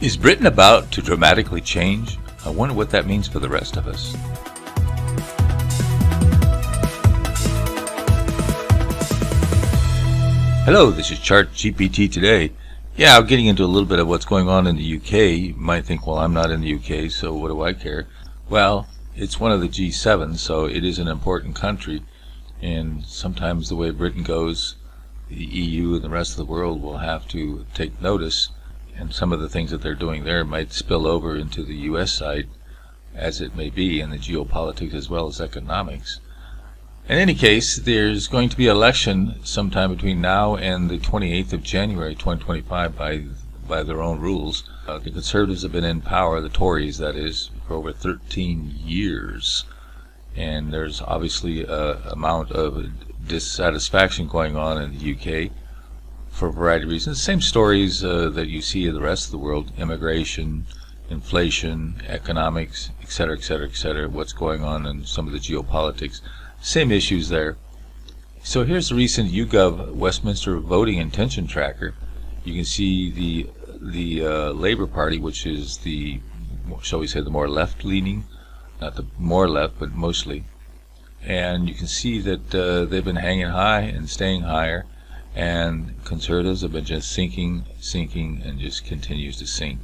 Is Britain about to dramatically change? I wonder what that means for the rest of us. Hello, this is Chart GPT today. Yeah, I'm getting into a little bit of what's going on in the UK. You might think, well, I'm not in the UK, so what do I care? Well, it's one of the G7, so it is an important country. And sometimes the way Britain goes, the EU and the rest of the world will have to take notice. And some of the things that they're doing there might spill over into the US side, as it may be, in the geopolitics as well as economics. In any case, there's going to be an election sometime between now and the 28th of January 2025 by their own rules. The Conservatives have been in power, the Tories that is, for over 13 years. And there's obviously an amount of dissatisfaction going on in the UK for a variety of reasons. Same stories that you see in the rest of the world: immigration, inflation, economics, etc., etc., etc. What's going on in some of the geopolitics. Same issues there. So here's the recent YouGov Westminster voting intention tracker. You can see the Labour Party, which is the, shall we say, the more left-leaning, not the more left, but mostly. And you can see that they've been hanging high and staying higher, and Conservatives have been just sinking, and just continues to sink.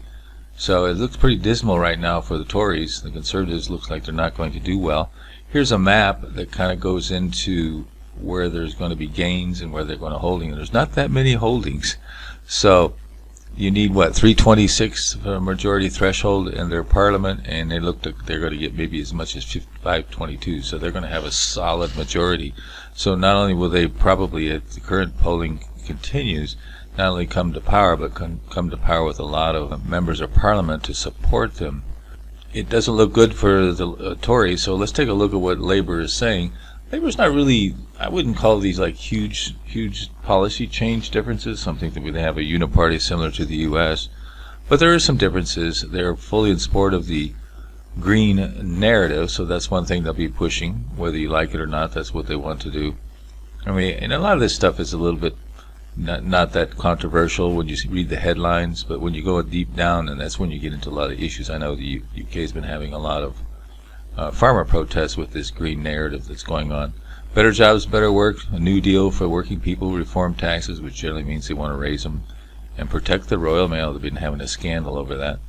So it looks pretty dismal right now for the Tories. The Conservatives looks like they're not going to do well. Here's a map that kind of goes into where there's going to be gains and where they're going to holding. There's not that many holdings. So you need, what, 326 for a majority threshold in their parliament, and they look like they're going to get maybe as much as 522. So they're going to have a solid majority. So not only will they probably, if the current polling continues, not only come to power, but come to power with a lot of members of parliament to support them. It doesn't look good for the Tories, so let's take a look at what Labour is saying. Labour's not really, I wouldn't call these like huge policy change differences, something that they have a uniparty similar to the US, but there are some differences. They're fully in support of the green narrative, so that's one thing they'll be pushing, whether you like it or not. That's what they want to do. I mean, and a lot of this stuff is a little bit not that controversial when you read the headlines, but when you go deep down, and that's when you get into a lot of issues. I know the UK has been having a lot of farmer protests with this green narrative that's going on. Better jobs, better work, a new deal for working people, reform taxes, which generally means they want to raise them, and protect the Royal Mail. They've been having a scandal over that,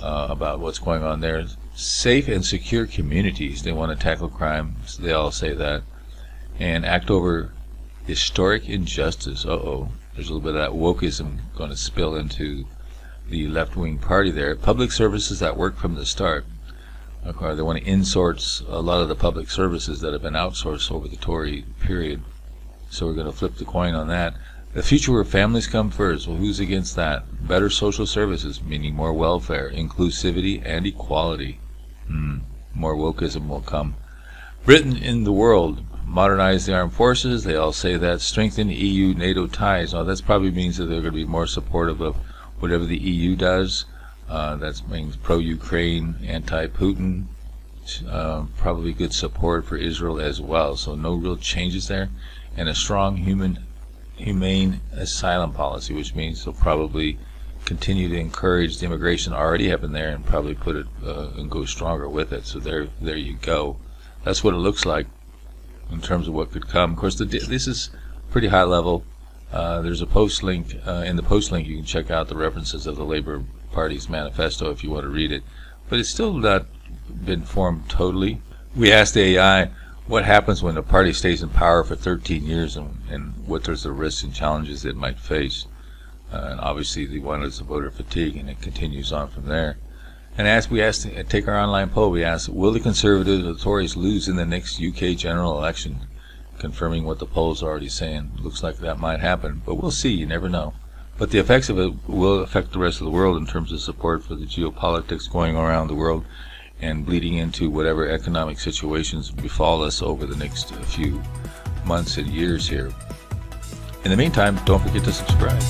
about what's going on there. Safe and secure communities. They want to tackle crime, so they all say that, and act over historic injustice. There's a little bit of that wokeism going to spill into the left-wing party there. Public services that work from the start. Okay, they want to insource a lot of the public services that have been outsourced over the Tory period. So we're going to flip the coin on that. The future where families come first. Well, who's against that? Better social services, meaning more welfare, inclusivity, and equality. More wokeism will come. Britain in the world. Modernize the armed forces. They all say that. Strengthen EU-NATO ties. Now, that probably means that they're going to be more supportive of whatever the EU does. That means pro-Ukraine, anti-Putin. Probably good support for Israel as well. So no real changes there. And a strong humane asylum policy, which means they'll probably continue to encourage the immigration already happened there, and probably put it and go stronger with it. So there you go. That's what it looks like in terms of what could come. Of course, this is pretty high level. There's a post link. In the post link, you can check out the references of the Labour Party's manifesto if you want to read it. But it's still not been formed totally. We asked the AI what happens when the party stays in power for 13 years and what are the risks and challenges it might face. And obviously, the one is the voter fatigue, and it continues on from there. And we asked, take our online poll, we asked, will the Conservatives or the Tories lose in the next UK general election? Confirming what the polls are already saying. Looks like that might happen, but we'll see, you never know. But the effects of it will affect the rest of the world in terms of support for the geopolitics going around the world and bleeding into whatever economic situations befall us over the next few months and years here. In the meantime, don't forget to subscribe.